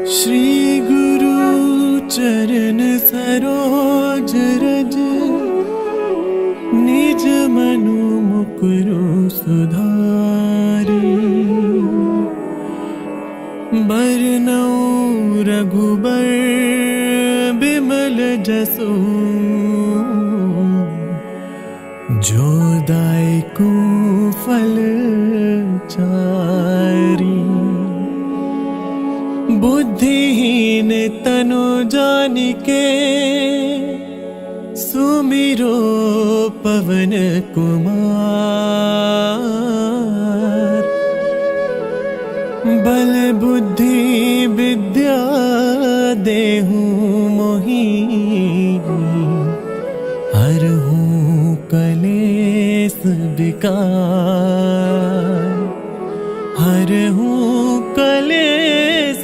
श्री गुरु चरण सरोज रज, निज मनु मुकुरु सुधारी। बरनउँ रघुबर बिमल जसु, जो दायकु फल चारी। बुद्धिहीन तनु जानिके, सुमिरो पवन कुमार। बल बुद्धि विद्या देहु मोहि, हरहु कलेस विकार। हरहु कलेस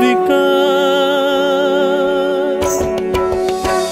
विकार।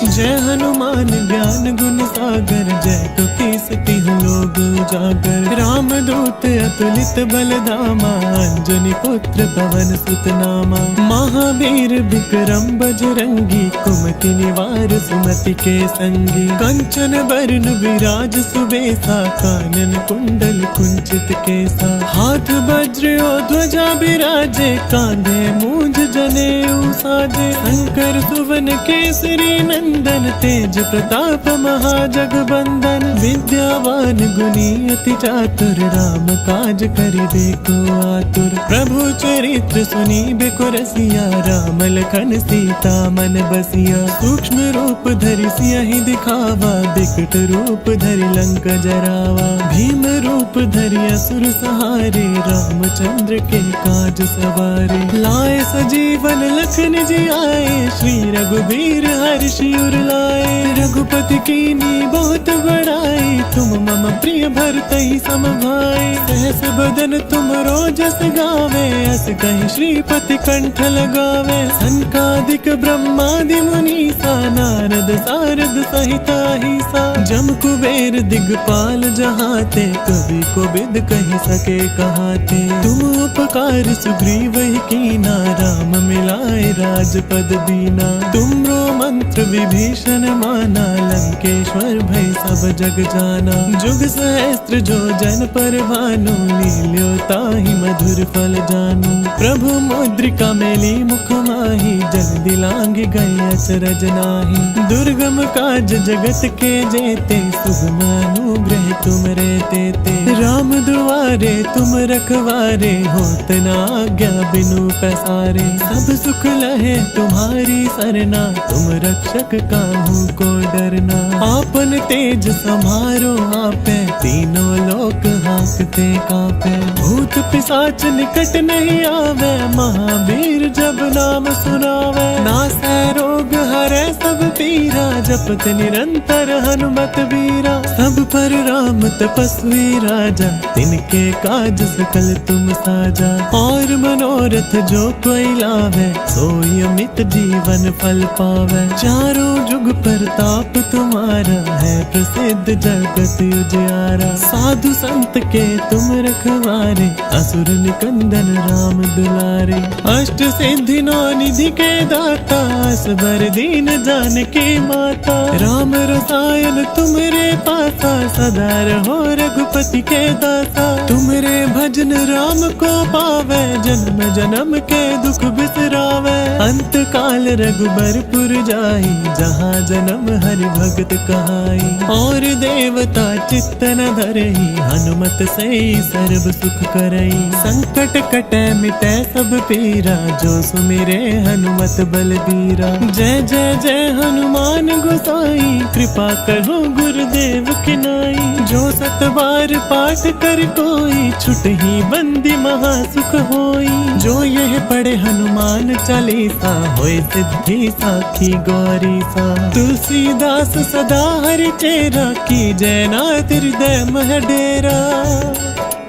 जय हनुमान ज्ञान गुण सागर, जय कपीसति लोक उजागर। राम दूत अतुलित बल धामा, अंजनी पुत्र पवन सुत नामा। महावीर विक्रम बजरंगी, कुमति निवार सुमति के संगी। कंचन बरन विराज सुबेसा, कानन कुंडल कुंचित केसा। हाथ वज्र और ध्वजा बिराजे, कांधे मूंज जनेऊ साजे। शंकर सुवन केसरी नंदन, तेज प्रताप महाजगबंदन। विद्यावान गुणी अति चातुर, राम काज करिबे को आतुर। प्रभु चरित्र सुनिबे को रसिया, राम लखन सीता मन बसिया। सूक्ष्म रूप धरि सियहि दिखावा, बिकट रूप धरि लंक जरावा। भीम रूप धरि असुर सहारे, रामचंद्र के काज सवारे। लाए सजीवन लखन जियाए, श्री रघुबीर हर्षि उर लाए। रघुपति कीन्ही बहुत बड़ाई, तुम मम प्रिय भरतहि सम भाई। सहस बदन तुम रोजस गावे, अस कहि श्रीपति कंठ लगावे। सनकादिक ब्रह्मादि मुनीसा, नारद सारद सहित अहिसा। जम कुबेर दिगपाल जहाते, कवि कोविद कहि सके कहाते। तुम उपकार सुग्रीवहि कीना, राम मिलाए राजपद दीना। तुमरो मंत्र विभीषण माना, लंकेश्वर भय सब जग जाना। जुग सहस्त्र जो जन पर भानु, लील्यो ताहि मधुर फल जानू। प्रभु मुद्रिका मेली मुख माहि, जल दिलांग गए अचरज नाहि। दुर्गम काज जगत के जेते, सुगम अनुग्रह तुम रे तेते। राम दुआरे तुम रखवारे, होत न आज्ञा बिनु पैसारे। सब सुख लहे तुम्हारी सरना, तुम रक्षक काहू को डरना। आपन तेज समारो आपे, तीनों लोक हांकते कांपे। भूत पिशाच निकट नहीं आवे, महावीर जब नाम सुनावे। नासै रोग हरै सब पीरा, जपत निरंतर हनुमत वीरा। सब पर राम तपस्वी राजा, तिनके काज सकल तुम साजा। और मनोरथ जो कोई लावे, सोई अमित जीवन फल पावे। चारों जुग परताप तुम्हारा, है प्रसिद्ध जगत उजियारा। साधु संत के तुम रखवारे, असुर निकंदन राम दुलारे। अष्ट सिद्धि नौ निधि के दाता, असबर दीन जानकी माता। राम रसायन तुमरे पासा, सदा रहो रघुपति के दासा। तुमरे भजन राम को पावे, जन्म जन्म के दुख बिसरावे। अंत काल रघुबरपुर जाई, जहाँ जन्म हरि भगत कहाई। और देवता चित्त न धरई, हनुमत से सर्व सुख करई। संकट कटै मिटै सब पीरा, जो सुमिरे हनुमत बलबीरा। जय जय जय हनुमान गोसाई, कृपा करो गुरुदेव की नाई। जो सत बार पाठ कर कोई, छुटहि बंदी महा सुख होई। जो यह पढ़े हनुमान चालीसा, होय सिद्धि साखी गौरी सा। तुलसीदास सदा हरि चेरा, की जय नाथ हृदय मह डेरा।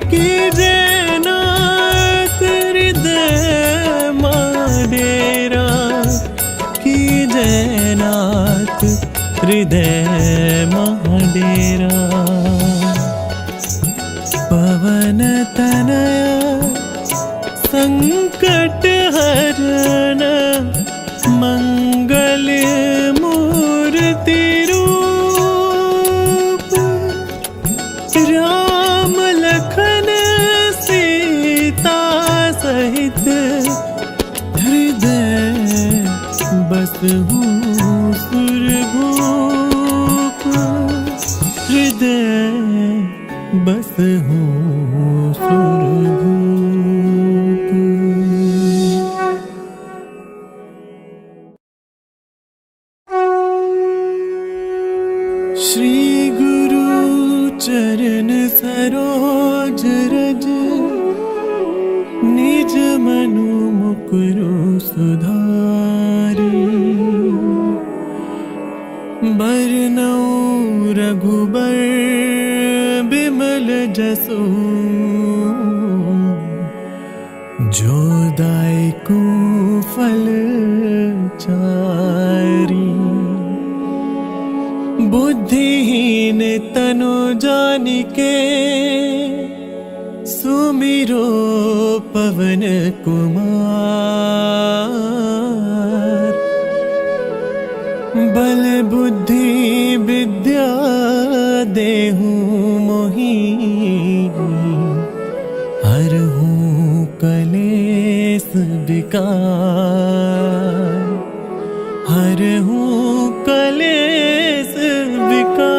की जय नाथ हृदय मह डेरा। की जय नाथ हृदय मह डेरा। पवन तनया संकट हरण मंगल मूर्ति रूप, राम लखन सीता सहित हृदय बसहु सुरभूप, हृदय बसहु सुरभूप। श्री गुरु चरण सरोज रज, निज मनु मुकुरु सुधारी, बरनउँ रघुबर बिमल जसु, जो दायकु फल चारी। बुद्धिहीन तनु जानिके, सुमिरो पवन कुमार। बल बुद्धि विद्या देहु मोहि, हरहु कलेस विकार, हरहु कलेस विकार।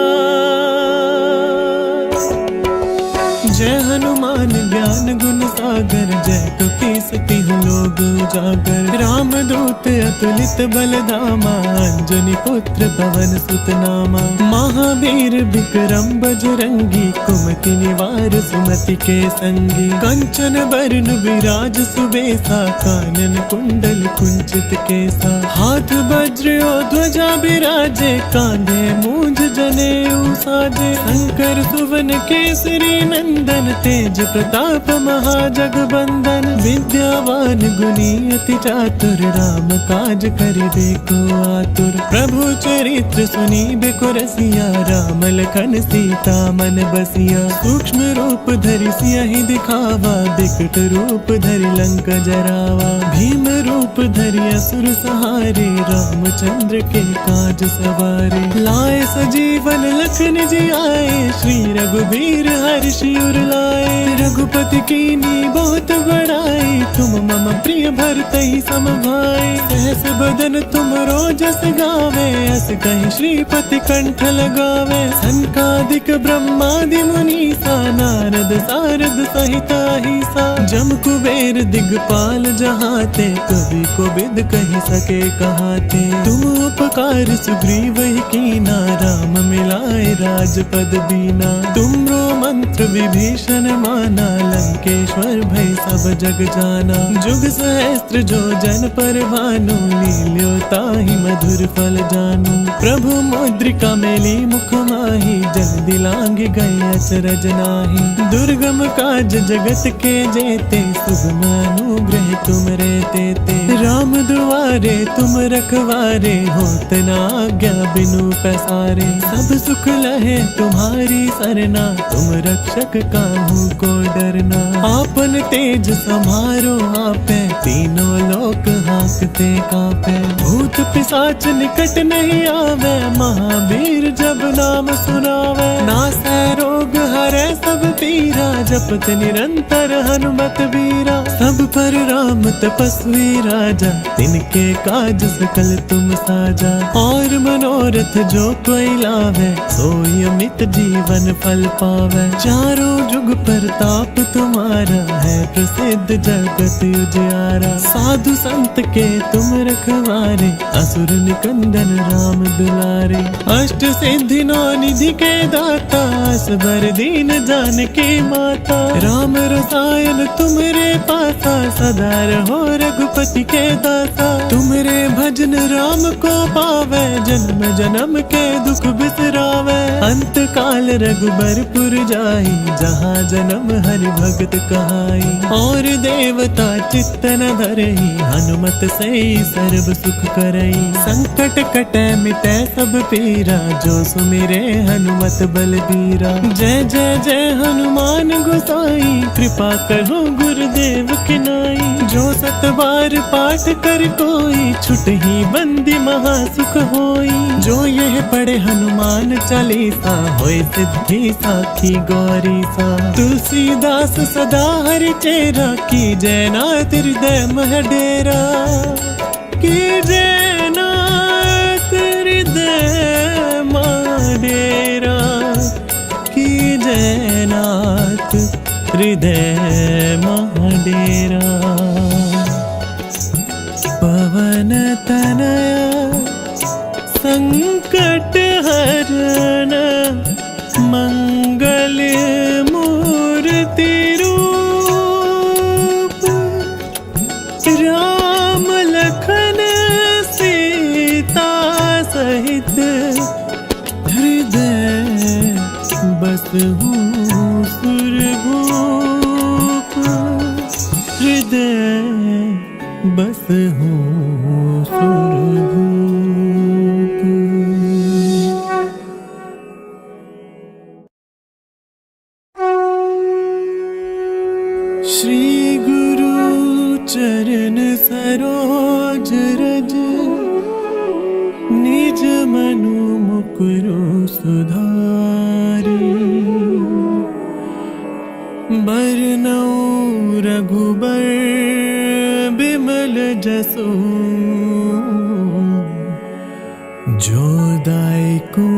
जय हनुमान ज्ञान गुण सागर, जय कपीस तिहु लोक उजागर। राम दूत अतुलित बल धामा, अंजनी पुत्र पवन सुत नामा। महावीर विक्रम बजरंगी, कुमति निवार सुमति के संगी। कंचन बरन विराज सुबेसा, कानन कुंडल कुंचित केसा। हाथ वज्र और ध्वजा बिराजे, कांधे मूंज जनेऊ साजे। शंकर सुवन केसरी नंदन, तेज प्रताप महाजगबंदन। विद्यावान गुणी अति चातुर, राम काज करिबे को आतुर। प्रभु चरित्र सुनिबे को रसिया, राम लखन सीता मन बसिया। सूक्ष्म रूप धरि सियहि दिखावा, बिकट रूप धरि लंक जरावा। भीम रूप धरि असुर सहारे, रामचंद्र के काज सवारे। लाए सजीवन लखन जियाए, श्री रघुबीर हर्षि उर लाए। रघुपति कीन्ही बहुत बड़ाई, तुम मम प्रिय भरतहि सम भाई। सहस बदन तुम रोजस गावे, अस कहि श्रीपति कंठ लगावे। सनकादिक ब्रह्मादि मुनीसा, नारद सारद सहित अहिसा। जम कुबेर दिगपाल जहाते, कवि कोविद कहि सके कहाते। तुम उपकार सुग्रीवहि कीना, राम मिलाए राजपद दीना। तुमरो मंत्र विभीषण माना, लंकेश्वर भय सब जग जाना। जुग सहस्त्र जो जन पर भानु, लील्यो ताहि मधुर फल जानू। प्रभु मुद्रिका मेली मुख माहि, जल दिलांघि गए अचरज नाहि। दुर्गम काज जगत के जेते, सुगम अनुग्रह तुम रे तेते। राम दुआरे तुम रखवारे, होत न आज्ञा बिनु पैसारे। सब सुख लहे तुम्हारी सरना, तुम रक्षक काहू को डरना। आपन तेज समारो आपे, तीनों लोक हाँकते कांपे। भूत पिशाच निकट नहीं आवे, महावीर जब नाम सुनावे। नासै रोग हरै सब पीरा, जपत निरंतर हनुमत वीरा। सब पर राम तपस्वी राजा, तिनके काज सकल तुम साजा। और मनोरथ जो कोई लावे, सोई अमित जीवन फल पावे। चारों जुग प्रताप तुम्हारा, है प्रसिद्ध जगत उजियारा। साधु संत के तुम रखवारे, असुर निकंदन राम दुलारे। अष्ट सिद्धि नौ निधि के दाता, असबर दीन जानकी माता। राम रसायन तुमरे पासा, सदा रहो रघुपति के दासा। तुमरे भजन राम को पावे, जन्म जन्म के दुख बिसरावे। अंत काल रघुबरपुर जाई, जहाँ जन्म हरि भगत कहाई। और देवता चित्त न धरई, हनुमत से सर्व सुख करई। संकट कटै मिटै सब पीरा, जो सुमिरे हनुमत बलबीरा। जय जय जय हनुमान गोसाई, कृपा करो गुरुदेव की नाई। जो 7 बार पाठ कर कोई छुट ही बंदी महासुख होई। जो यह पढ़े हनुमान चालीसा होए सिद्धि साखी गौरी सा। तुलसीदास सदा हरि चेरा की जयनाथ हृदय मह डेरा। की जयनाथ हृदय मह डेरा। की जयनाथ हृदय मह डेरा। पवन तनया संकट हरण मंगल मूर्ति रूप। राम लखन सीता सहित हृदय बसहु सुरभूप। हृदय बसहु सुरभूप। श्री गुरु चरण सरोज रज निज मनु मुकुरु सुधारी। बरनउँ रघुबर बिमल जसु जो दायकु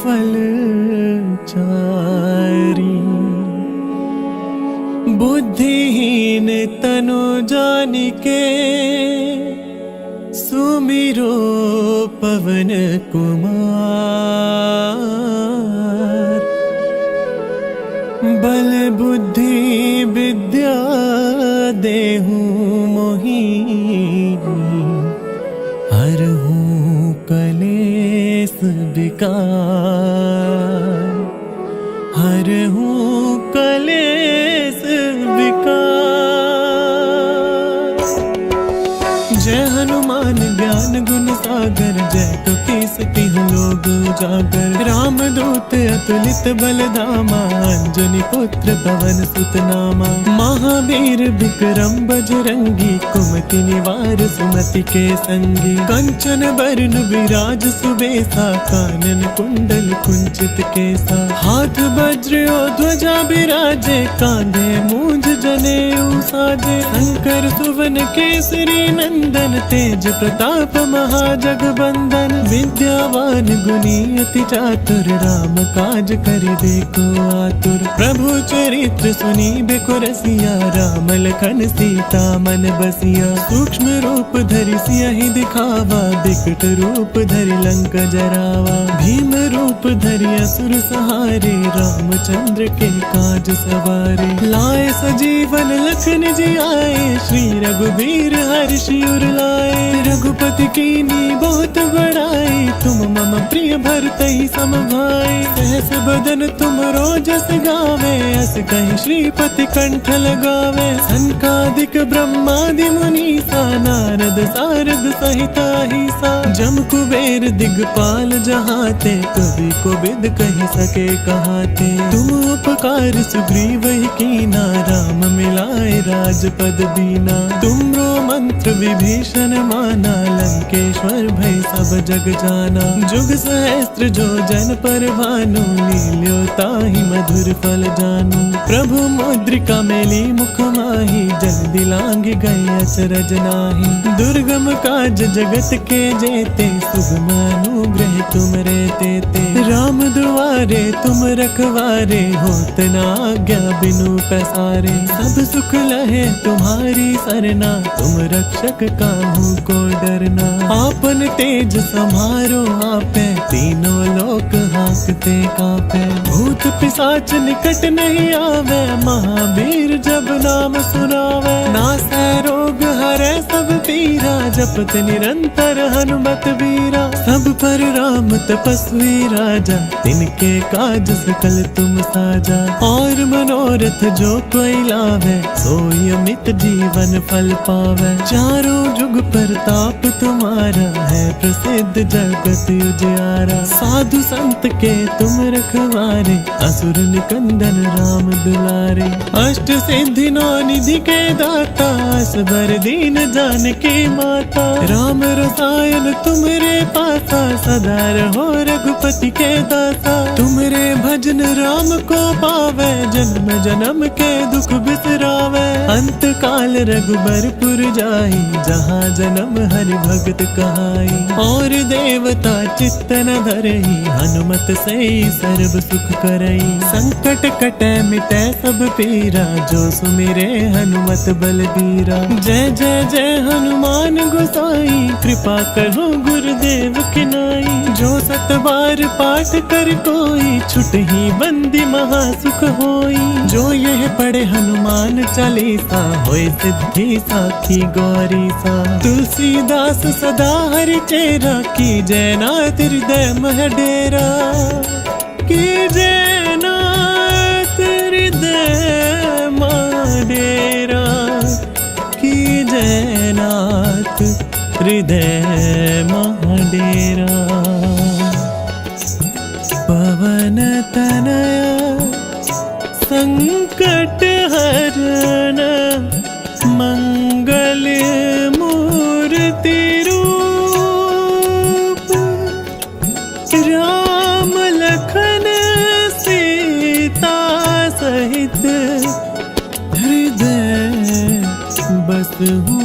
फल चारी। बुद्धिहीन तनु जानिके सुमिरो पवन कुमार। बल बुद्धि विद्या देहु मोहि हरहु कलेस विकार। हरहु कलेस विकार। जय हनुमान ज्ञान गुण सागर जय कपीस तिहु लोक उजागर। राम दूत अतुलित बल धामा अंजनी पुत्र पवन सुत नामा। महावीर विक्रम बजरंगी कुमति निवार सुमति के संगी। कंचन बरन विराज सुबेसा कानन कुंडल कुंचित केसा। हाथ वज्र और ध्वजा बिराजे कांधे मूंज जनेऊ साजे। शंकर सुवन केसरी नंदन तेज प्रताप महाजगबंदन। विद्यावान गुणी अति चातुर राम काज करिबे को आतुर। प्रभु चरित्र सुनिबे रसिया राम लखन सीता मन बसिया। सूक्ष्म रूप धरि सियहि दिखावा बिकट रूप धरि लंक जरावा। भीम रूप धरि असुर सहारे रामचंद्र के काज सवारे। लाए सजीवन लखन जियाए श्री रघुबीर हर्षि उर लाए। रघुपति कीनी बहुत बड़ाई तुम मम प्रिय भरतहि सम भाई। सहस बदन तुम रोजस गावे अस कहि श्रीपति कंठ लगावे। सनकादिक ब्रह्मादि मुनीसा नारद सारद सहित अहिसा। जम कुबेर दिगपाल जहाते कवि कोविद कहि सके कहाते। तुम उपकार सुग्रीव ही कीना राम मिलाए राजपद दीना। तुमरो मंत्र विभीषण माना लंकेश्वर भय सब जग जाना। जुग सहस्त्र जो जन पर भानु लील्यो ताहि मधुर फल जानू। प्रभु मुद्रिका मेली मुख माहि जल्दी लांग गए अचरज नाहि। दुर्गम काज जगत के जेते सुगम अनुग्रह तुम रे तेते। राम दुआरे तुम रखवारे होत न आज्ञा बिनु पैसारे। सब सुख लहे तुम्हारी सरना तुम रक्षक काहू को डरना। आपन तेज समारो आपे तीनों लोक हांकते कांपे। भूत पिशाच निकट नहीं आवे महावीर जब नाम सुनावे। नासै रोग हरै सब पीरा जपत निरंतर हनुमत वीरा। सब पर राम तपस्वी राजा, तिनके काज सकल तुम साजा। और मनोरथ जो कोई लावे, सोई अमित जीवन फल पावे। चारों जुग प्रताप तुम्हारा, है प्रसिद्ध जगत उजियारा। साधु संत के तुम रखवारे, असुर निकंदन राम दुलारे। अष्ट सिद्धि नौ निधि के दाता, असबर दीन जानकी माता। राम रसायन तुम्हारे पासा, सदा रहो रघुपति के दासा। तुम्हारे भजन राम को पावे, जन्म जन्म के दुख बिसरावे। अंत काल रघुबरपुर जाई, जहाँ जन्म हरि भगत कहाई। और देवता चित्त न धरई, हनुमत से सर्व सुख करई। संकट कटे मिटे सब पीरा, जो सुमिरे हनुमत बलबीरा। जय जय जय हनुमान गोसाई, कृपा करो गुरुदेव की नाई। जो सत बार पाठ कर कोई, छुटहि बंदी महासुख होई। जो यह पढ़े हनुमान चालीसा, होय सिद्धि साखी गौरी सा। तुलसीदास सदा हरि चेरा, की जय नाथ हृदय मह डेरा। की जय नाथ हृदय मह डेरा। की जय नाथ हृदय मह डेरा। पवन तनया संकट हरण, मंगल मूर्ति रूप। राम लखन सीता सहित, हृदय बसहु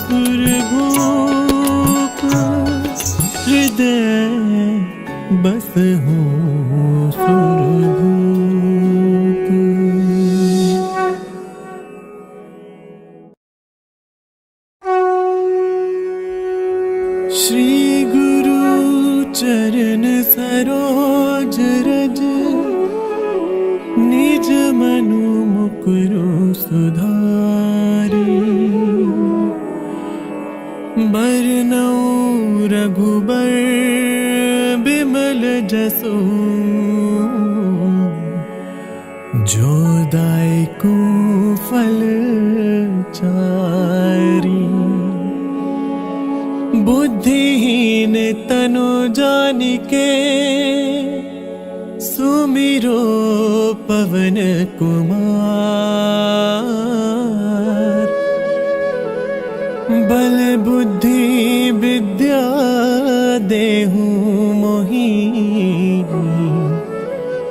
सुरभूप। हृदय बसहु सुरभूप। श्री गुरु चरण सरोज रज, निज मनु मुकुरु सुधारी। बरनउँ रघुबर बिमल जसु, जो दायकु फल चारी। बुद्धिहीन तनु जानिके, सुमिरो पवन कुमार। बल बुद्धि विद्या देहु मोहि,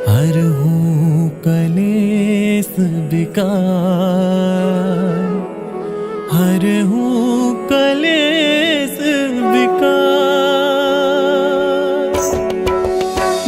हरहु कलेस विकार। हरहु कलेस विकार।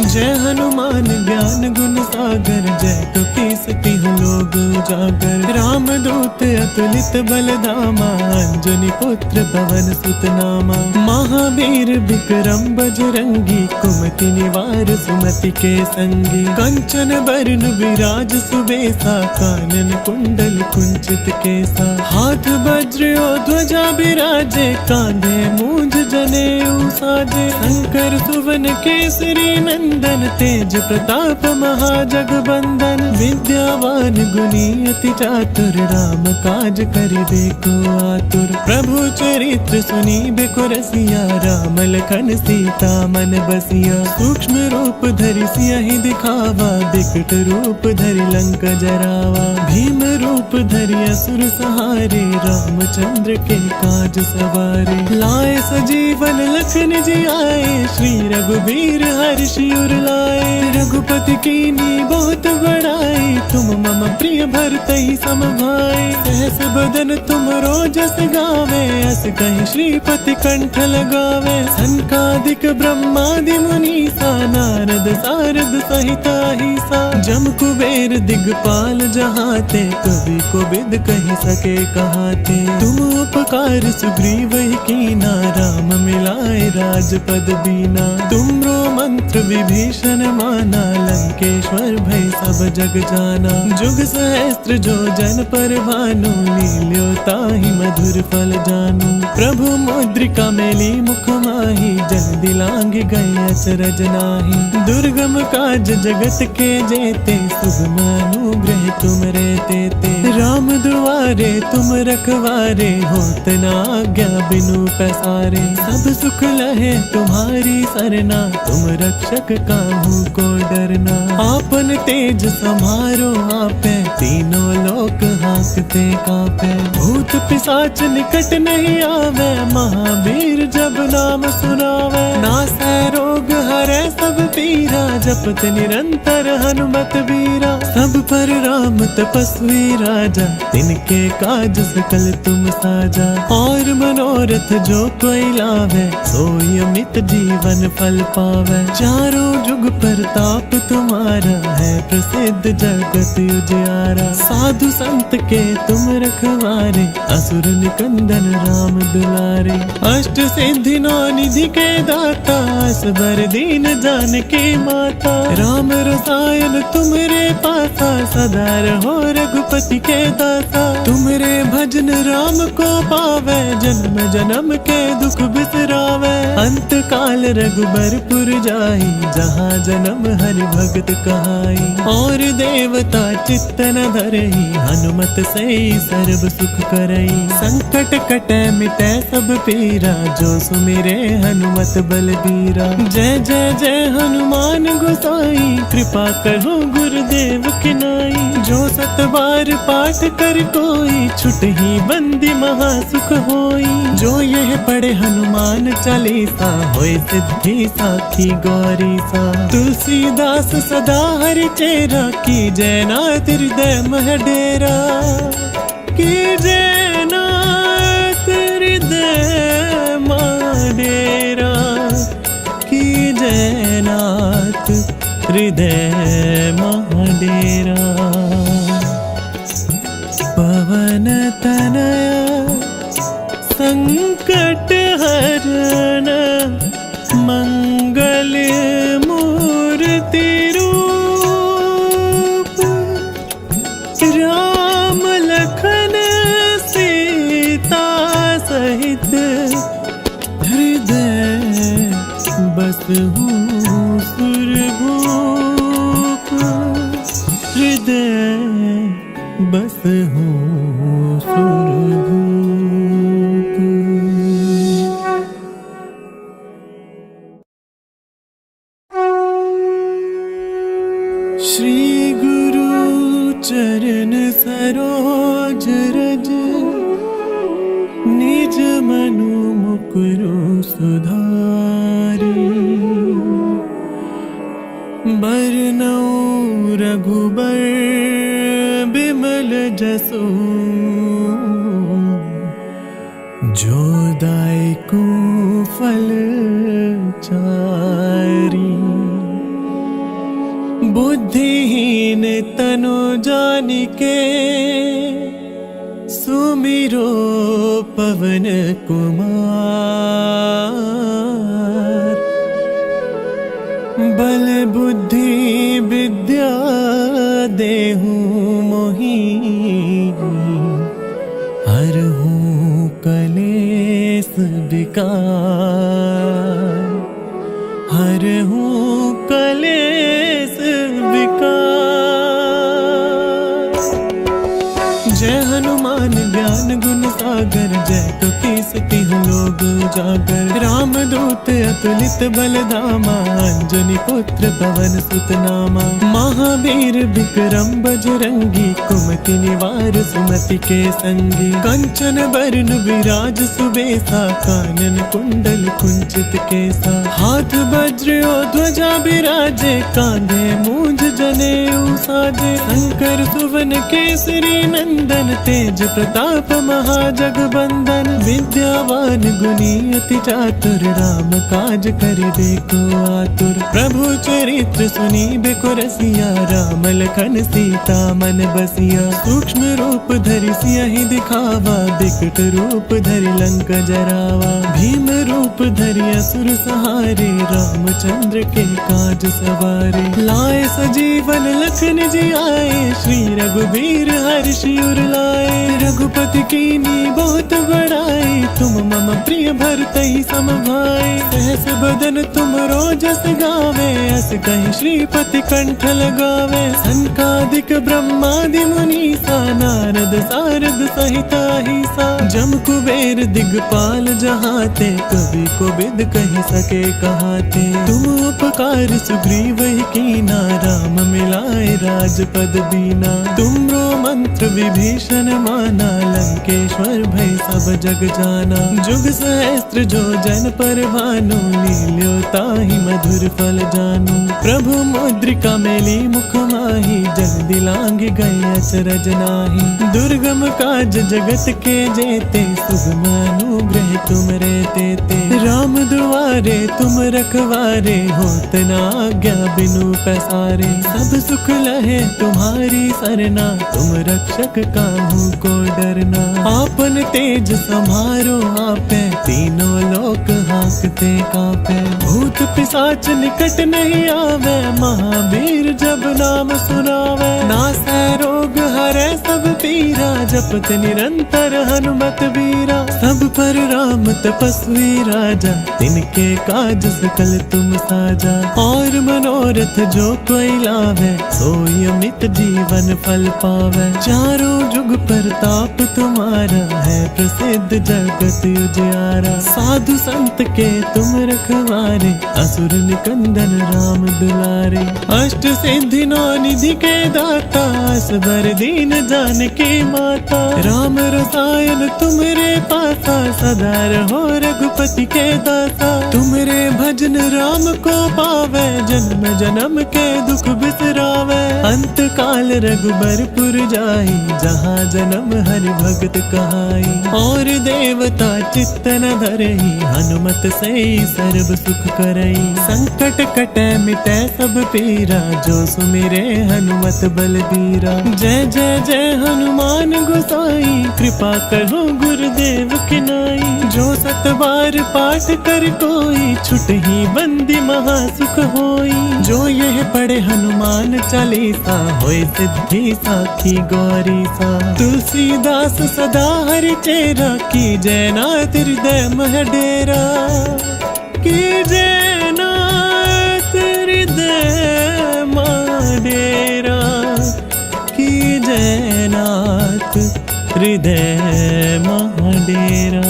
जय हनुमान ज्ञान गुण सागर, जय कपीस तिहुँ लोक उजागर। राम दूत अतुलित बल धामा, अंजनी पुत्र पवन सुत नामा। महावीर विक्रम बजरंगी, कुमति निवार सुमति के संगी। कंचन बरन विराज सुबेसा, कानन कुंडल कुंचित केसा। हाथ वज्र और ध्वजा बिराजे, कांधे मूंज जनेऊ साजे। शंकर सुवन केसरी नंदन, तेज प्रताप महाजगबंदन। विद्यावान गुणी अति चातुर, राम काज करिबे को आतुर। प्रभु चरित्र सुनिबे को रसिया, राम लखन सीता मन बसिया। सूक्ष्म रूप धरि सियहि दिखावा, बिकट रूप धरि लंक जरावा। भीम रूप धरि असुर सहारे, रामचंद्र के काज सवारे। लाए सजीवन लखन जियाए, श्री रघुबीर हर्षि उर लाए। रघुपति कीन्ही बहुत बड़ाई, तुम मम प्रिय भरतहि सम भाई। सहस बदन तुम रोजस गावे, अस कहि श्रीपति कंठ लगावे। सनकादिक ब्रह्मादि मुनीसा, नारद सारद सहित अहिसा। जम कुबेर दिगपाल जहाते, कवि कोविद कहि सके कहाते। तुम उपकार सुग्रीव ही कीना, राम मिलाए राजपद दीना। तुमरो मंत्र विभीषण माना, लंकेश्वर भय सब जग जाना। जाना। जुग सहस्त्र जो जन पर भानु, लील्यो ताहि मधुर फल जानू। प्रभु मुद्रिका मेली मुख माही, जल दिलांग गए अचरज नाही। दुर्गम काज जगत के जेते, सुगम अनुग्रह तुम रे तेते। राम दुआरे तुम रखवारे, होत न आज्ञा बिनु पैसारे। सब सुख लहे तुम्हारी सरना, तुम रक्षक काहू को डरना। आपन तेज समारो आपे, तीनों लोक हाँकते कापे। भूत पिशाच निकट नहीं आवे, महावीर जब नाम सुनावे। नासै रोग हरै सब पीरा, जपत निरंतर हनुमत बीरा। सब पर राम तपस्वी राजा, तिनके काज सकल तुम साजा। और मनोरथ जो कोई लावे, सोई अमित जीवन फल पावे। चारों जुग प्रताप तुम्हारा, है प्रसिद्ध जगत उजियारा। साधु संत के तुम रखवारे, असुर निकंदन राम दुलारे। अष्ट सिद्धि नौ निधि के दाता, असबर दीन जानकी माता। राम रसायन तुमरे पासा, सदा रहो रघुपति के दासा। तुमरे भजन राम को पावे, जन्म जन्म के दुख बिसरावे। अंत काल रघुबरपुर जाई, जहाँ जन्म हरि भगत कहाई। और देवता चित्त न धरई, हनुमत से सर्व सुख करई। संकट कटै मिटै सब पीरा, जो सुमिरे हनुमत बलबीरा। जय जय जय हनुमान गोसाई, कृपा करो गुरुदेव की नाई। जो सत बार पाठ कर कोई, छुटहि बंदी महा सुख होई। जो यह पढ़े हनुमान चालीसा, होय सिद्धि साखी गौरी सा। तुलसीदास सदा हरि चेरा, की जय नाथ हृदय मह डेरा। की जय नाथ हृदय मह डेरा। की जय नाथ हृदय मह डेरा। पवन तनया संकट हरण, मंगल मूर्ति रूप। राम लखन सीता सहित, हृदय बसहु सुरभूप। हृदय बसहु सुरभूप। श्री गुरु चरण सरोज रज, निज मनु मुकुरु सुधारी। बरनउँ रघुबर बिमल जसु, जो दायकु फल चारी। बुद्धिहीन तनु जानिके, सुमिरो पवन कुमार। बल बुद्धि विद्या देहु मोहि, हरहु कलेस विकार। हरहु कलेस विकार। जय हनुमान ज्ञान गुण सागर, जय कपीस तिहुँ लोक उजागर। राम दूत अतुलित बल धामा, अंजनी पुत्र पवन सुत नामा। महावीर विक्रम बजरंगी, कुमति निवार सुमति के संगी। कंचन बरन विराज सुबेसा, कानन कुंडल कुंचित केसा। हाथ वज्र और ध्वजा बिराजे, कांधे मूंज जनेऊ साजे। शंकर सुवन केसरी नंदन, तेज प्रताप महाजगबंदन। विद्यावान सुनी अति चातुर, राम काज करिबे को आतुर। प्रभु चरित्र सुनी बेको रसिया, राम लखन सीता मन बसिया। सूक्ष्म रूप धरि सियहि दिखावा, बिकट रूप धरि लंक जरावा। भीम रूप धरि असुर सहारे, रामचंद्र के काज सवारे। लाए सजीवन लखन जी आए, श्री रघुबीर हर्षि उर लाए। रघुपति कीनी बहुत बड़ाई, तुम मम प्रिय भरतहि सम भाई। सहस बदन तुम रोजस गावे, अस कहि श्रीपति कंठ लगावे। सनकादिक ब्रह्मादि मुनीसा, नारद सारद सहित अहिसा। जम कुबेर दिगपाल जहाते, कवि कोविद कहि सके कहाते। तुम उपकार सुग्रीव ही कीना, राम मिलाए राजपद दीना। तुमरो मंत्र विभीषण माना, लंकेश्वर भय सब जग जाना। जुग सहस्त्र जो जन पर भानु, लील्यो ताहि मधुर फल जानू। प्रभु मुद्रिका मेली मुख माहि, जग दिलांग गए अचरज नाहि। दुर्गम काज जगत के जेते, सुगम अनुग्रह तुम रे तेते। राम दुआरे तुम रखवारे, होत न आज्ञा बिनु पैसारे। सब सुख लहे तुम्हारी सरना, तुम रक्षक काहू को डरना। आपन तेज समारो आपे, तीनों लोक हांकते कांपे। भूत पिशाच निकट नहीं आवे, महावीर जब नाम सुनावे। नासै रोग हरै सब पीरा, जपत निरंतर हनुमत वीरा। सब पर राम तपस्वी राजा, तिनके काज सकल तुम साजा। और मनोरथ जो कोई लावे, सोई अमित जीवन फल पावे। चारों जुग परताप तुम्हारा, है प्रसिद्ध जगत उजियारा। साधु संत के तुम रखवारे, असुर निकंदन राम दुलारे। अष्ट सिद्धि नौ निधि के दाता, असबर दीन जानकी माता। राम रसायन तुमरे पासा, सदा रहो रघुपति के दासा। तुमरे भजन राम को पावे, जन्म जन्म के दुख बिसरावे। अंत काल रघुबरपुर जाई, जहाँ जन्म हरि भगत कहाई। और देवता चित्त न धरई, हनुमत से सर्व सुख करई। संकट कटे मिटे सब पीरा, जो सुमिरे हनुमत बलबीरा। जय जय जय हनुमान गोसाई, कृपा करो गुरुदेव की नाई। जो सत बार पाठ कर कोई, छुटहि बंदी महा सुख होई। जो यह पढ़े हनुमान चालीसा, होय सिद्धि साखी गौरी सा। तुलसीदास सदा हरि चेरा, की जय नाथ हृदय मह डेरा। की जय नाथ हृदय मह डेरा। की जय नाथ हृदय मह डेरा।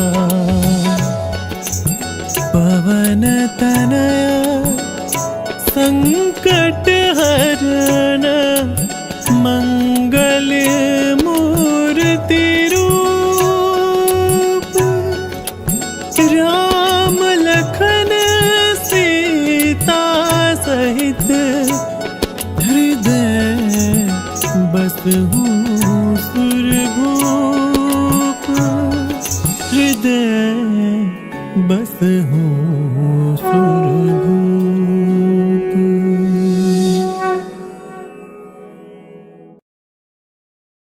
पवन तनया संकट हरण, मंगल मूर्ति रूप। राम लखन सीता सहित, हृदय बसहु सुरभूप। हृदय बसहु